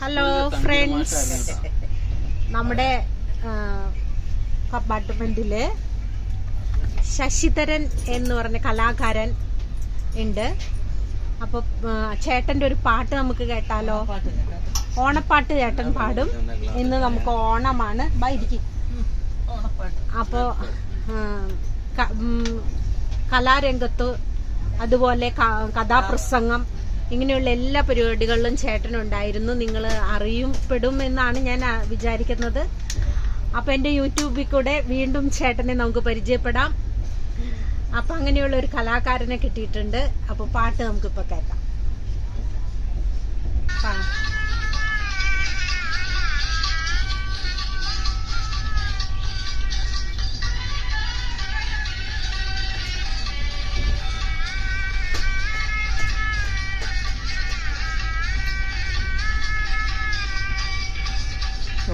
Hello friends, നമ്മുടെ അപ്പാർട്ട്മെന്റില് ശശിധരൻ എന്ന് പറഞ്ഞ കലാകാരൻ ഉണ്ട്. അപ്പൊ ചേട്ടന്റെ ഒരു പാട്ട് നമുക്ക് കേട്ടാലോ? ഓണപ്പാട്ട് ചേട്ടൻ പാടും. ഇന്ന് നമുക്ക് ഓണമാണ്. അപ്പോ കലാരംഗത്ത് അതുപോലെ കഥാപ്രസംഗം ഇങ്ങനെയുള്ള എല്ലാ പരിപാടികളിലും ചേട്ടനുണ്ടായിരുന്നു. നിങ്ങൾ അറിയപ്പെടും എന്നാണ് ഞാൻ വിചാരിക്കുന്നത്. അപ്പൊ എന്റെ യൂട്യൂബിൽ കൂടെ വീണ്ടും ചേട്ടനെ നമുക്ക് പരിചയപ്പെടാം. അപ്പൊ അങ്ങനെയുള്ള ഒരു കലാകാരനെ കിട്ടിയിട്ടുണ്ട്. അപ്പൊ പാട്ട് നമുക്കിപ്പോ കേൾക്കാം.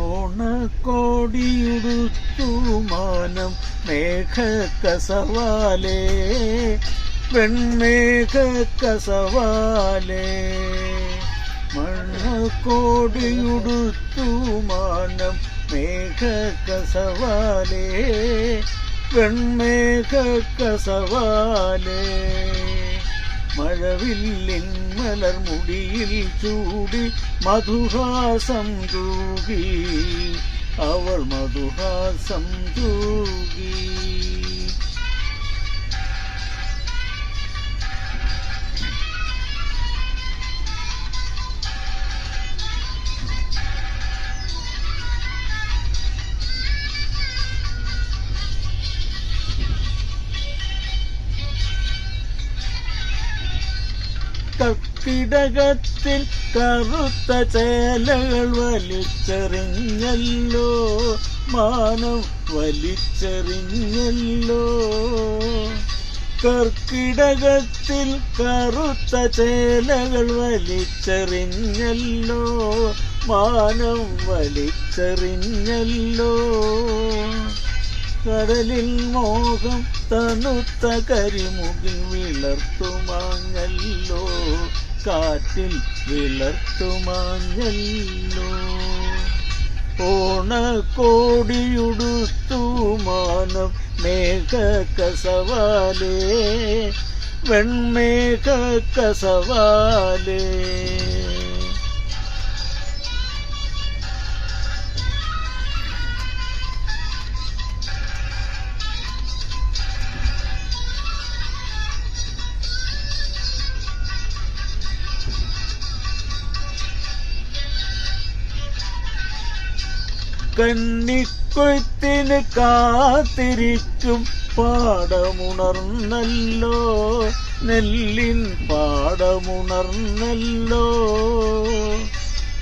ഓണക്കോടിയുടുത്തു മാനം മേഘക്കസവാലേ, വെൺമേഘക്കസവാലേ. മണ്ണക്കോടിയുടുത്തു മാനം മേഘക്കസവാലേ, വെൺമേഘക്കസവാലേ. മഴവില്ലിൻ മലർമുടിയിൽ ചൂടി മധുഹാസം തൂകി, അവൾ മധുഹാസം തൂകി. കർക്കിടകത്തിൽ കറുത്ത ചേലകൾ വലിച്ചെറിഞ്ഞല്ലോ, മാനം വലിച്ചെറിഞ്ഞല്ലോ. കർക്കിടകത്തിൽ കറുത്ത ചേലകൾ വലിച്ചെറിഞ്ഞല്ലോ, മാനം വലിച്ചെറിഞ്ഞല്ലോ. കടലിൽ മോഹം തണുത്ത കരിമുകിൽ വിളർത്തുമാഞ്ഞല്ലോ, കാറ്റിൽ വിളർത്തുമാഞ്ഞല്ലോ. ഓണക്കോടിയുടുത്തു മാനം മേഘക്കസവാലേ, വെൺമേഘക്കസവാലേ. കന്നിക്കൊയ്ത്തിന് കാത്തിരിക്കും പാടമുണർന്നല്ലോ, നെല്ലിൻ പാടമുണർന്നല്ലോ.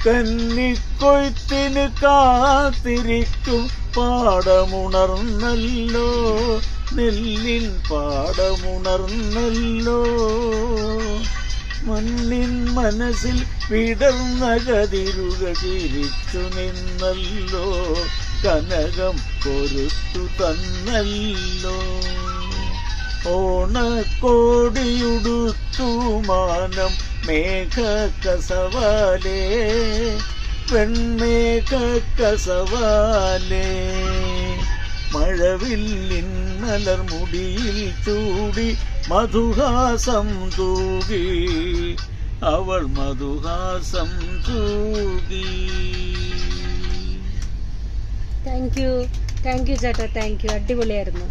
കന്നിക്കൊയ്ത്തിന് കാത്തിരിക്കും പാടമുണർന്നല്ലോ, നെല്ലിൻ പാടമുണർന്നല്ലോ. മണ്ണിൻ മനസ്സിൽ വിടർന്ന കതിരുകൾ ചിരിച്ചു നിന്നല്ലോ, കനകം പൊരുത്തു തന്നല്ലോ. ഓണക്കോടിയുടുത്തു മാനം മേഘക്കസവാലേ, വെൺമേഘക്കസവാലേ. മഴവില്ലിൻ മലർമുടിയിൽ ചൂടി മധുഹാസം തൂകി, അവൾ മധുഹാസം തൂകി. താങ്ക് യു ചേട്ടാ, താങ്ക് യു. അടിപൊളിയായിരുന്നു.